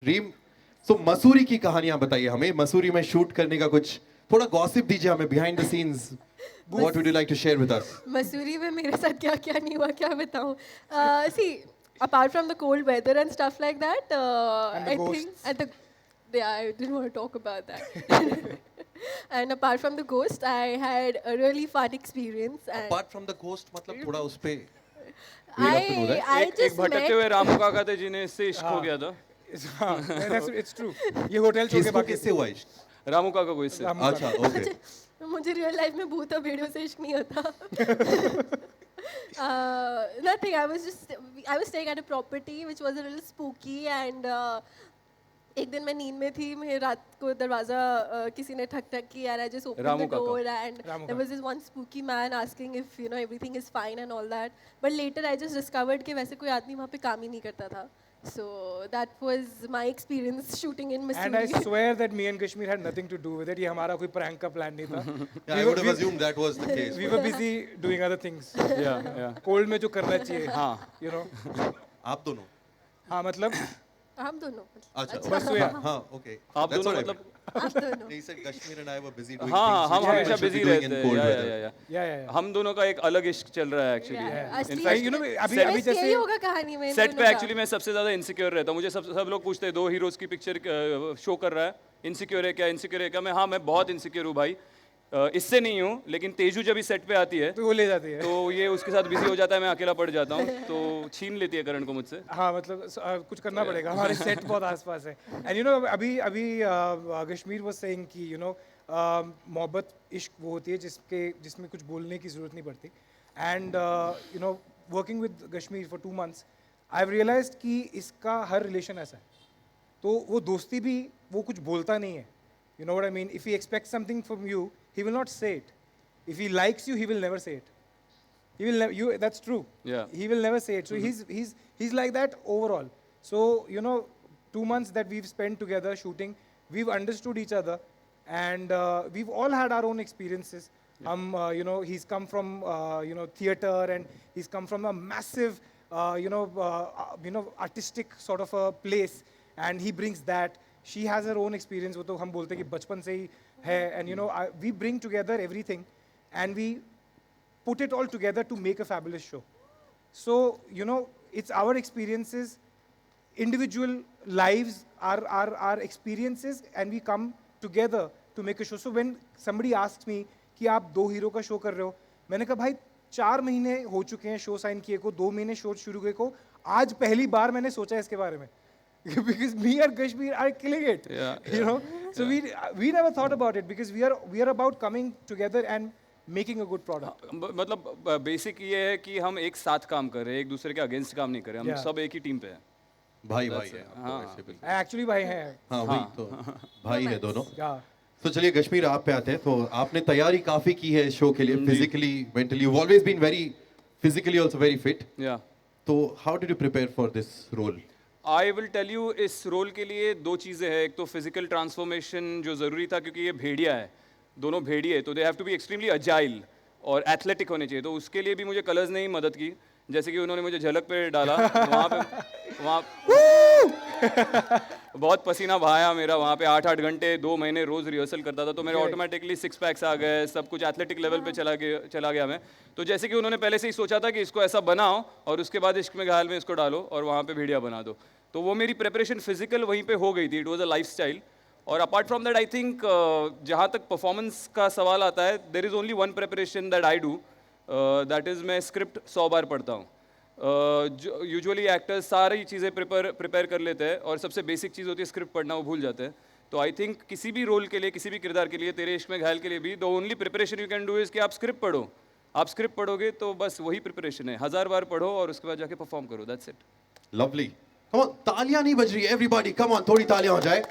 रीम, तो मसूरी की कहानियां बताइए हमें। मसूरी में शूट करने का कुछ थोड़ा गॉसिप दीजिए हमें, behind the scenes. What would you like to share with us? Mussoorie में मेरे साथ क्या क्या नहीं हुआ क्या बताऊं. See, apart from the cold weather and stuff like that, And the I ghosts. think and the yeah, I didn't want to talk about that. And apart from the ghost, I had a really fun experience. And Apart from the ghost, मतलब थोड़ा उस पे we'll have to know that. I एक just भटकते met. हुए रामू काका थे जिन्हें इससे इश्क हो हाँ। गया था। It's true. ये होटल छोड़ के किसको बाकी किससे हुआ इश्क? रामू काका को इससे। रामू अच्छा, ओके। मुझे रियल लाइफ में भूत और भेड़ियों से इश्क नहीं होता. Nothing. I was staying at a property which was a little spooky and एक दिन मैं नींद में थी, मैं रात को दरवाजा किसी ने ठक ठक किया and I just opened Ramu the काका। door and Ramu there was this one spooky man asking if everything is fine and all that. But later I just discovered कि वैसे कोई आदमी वहाँ पे काम ही नहीं करता था. So that was my experience shooting in Missouri. And I swear that me and Kashmir had nothing to do with it. ये हमारा कोई prank का plan नहीं था. Yeah, I would have assumed that was the case. We were busy doing other things. या Cold में जो करना चाहिए. हाँ। You know. आप दोनों? हाँ मतलब. हम दोनों. अच्छा, बस हुआ. हाँ, okay. आप That's दोनों what I मतलब meant. आप दोनों. He said Kashmir and I were busy doing हाँ things हम which we हमेशा should be बिजी doing रहते in हैं। cold या weather. Yeah. हम दोनों का एक अलग इश्क चल रहा है एक्चुअली। असली fact, इश्क you know, में- अभी twist जैसे- यही होगा कहानी में इन सेट दोनों पे का. एक्चुअली मैं सबसे ज्यादा इनसिक्योर रहता हूँ। मुझे सब लोग पूछते हैं दो हीरोज की पिक्चर शो कर रहा है, इनसिक्योर है क्या, इनसिक्योर है क्या? मैं बहुत इनसिक्योर हूँ भाई। इससे नहीं हूँ, लेकिन तेजू जब इस सेट पे आती है तो वो ले जाती है. तो ये उसके साथ बिजी हो जाता है, मैं अकेला पड़ जाता हूँ, तो छीन लेती है करण को मुझसे। हाँ मतलब कुछ करना पड़ेगा. हमारे सेट बहुत आसपास है. And अभी कश्मीर was saying कि मोहब्बत इश्क वो होती है जिसमें कुछ बोलने की जरूरत नहीं पड़ती. And working with Kashmir for 2 months, I've realized कि इसका हर रिलेशन ऐसा है. तो वो दोस्ती भी वो कुछ बोलता नहीं है. You know what I mean? If he expects something from you, he will not say it. If he likes you, he will never say it. He will never. That's true. Yeah. He will never say it. So he's like that overall. So 2 months that we've spent together shooting, we've understood each other, and we've all had our own experiences. He's come from theater, and he's come from a massive artistic sort of a place, and he brings that. She has her own experience. वो तो हम बोलते हैं कि बचपन से ही है, and we bring together everything, and we put it all together to make a fabulous show. So it's our experiences, individual lives, our experiences, and we come together to make a show. So when somebody asks me कि आप 2 hero का show कर रहे हो, मैंने कहा भाई 4 महीने हो चुके हैं शो साइन किए को, 2 महीने शो शुरू हुए को, आज पहली बार मैंने सोचा इसके बारे में. Because me and Kashmir are killing it. So we never thought about it because we are about coming together and making a good product. मतलब बेसिक ये है कि हम एक साथ काम कर रहे हैं, एक दूसरे के अगेंस्ट काम नहीं कर रहे, हम Yeah. सब एक ही टीम पे हैं। भाई भाई है। हाँ। वैसे बिल्कुल। Actually भाई हैं. हाँ वही तो भाई है दोनों। Yeah. तो चलिए कश्मीर आप पे आते हैं। तो आपने तैयारी काफी की है शो के लिए, physically, mentally. You've always been very physically also very fit. या तो how did you prepare for this role? I will tell you, इस रोल के लिए 2 चीज़ें हैं। एक तो फिजिकल ट्रांसफॉर्मेशन जो ज़रूरी था, क्योंकि ये भेड़िया है, दोनों भेड़िए, तो they have to be extremely agile और एथलेटिक होने चाहिए। तो उसके लिए भी मुझे कलर्स ने ही मदद की, जैसे कि उन्होंने मुझे झलक पे डाला, वहाँ बहुत पसीना बहाया मेरा वहाँ पे। 8-8 घंटे 2 महीने रोज़ रिहर्सल करता था, तो मेरे ऑटोमेटिकली 6 पैक्स आ गए, सब कुछ एथलेटिक लेवल पे चला गया मैं। तो जैसे कि उन्होंने पहले से ही सोचा था कि इसको ऐसा बनाओ और उसके बाद इश्क में घायल में इसको डालो और वहाँ पे भेड़िया बना दो। तो वो मेरी प्रिपरेशन फिजिकल वहीं पे हो गई थी. It was a lifestyle. और apart from that I think जहाँ तक परफॉर्मेंस का सवाल आता है, there is only one preparation that I do, that is मैं स्क्रिप्ट 100 बार पढ़ता हूँ. जो यूजुअली एक्टर्स सारी चीज़ें प्रिपेयर कर लेते हैं और सबसे बेसिक चीज़ होती है स्क्रिप्ट पढ़ना, वो भूल जाते हैं. तो आई थिंक किसी भी रोल के लिए, किसी भी किरदार के लिए, तेरे इश्क में घायल के लिए भी the only preparation you can do is कि आप स्क्रिप्ट पढ़ो. आप स्क्रिप्ट पढ़ोगे तो बस वही प्रिपरेशन है. 1000 बार पढ़ो और उसके बाद जाके परफॉर्म करो. That's it. Lovely. Come on, तालियां नहीं बज रही है. Everybody, come on, थोड़ी तालियां हो जाए.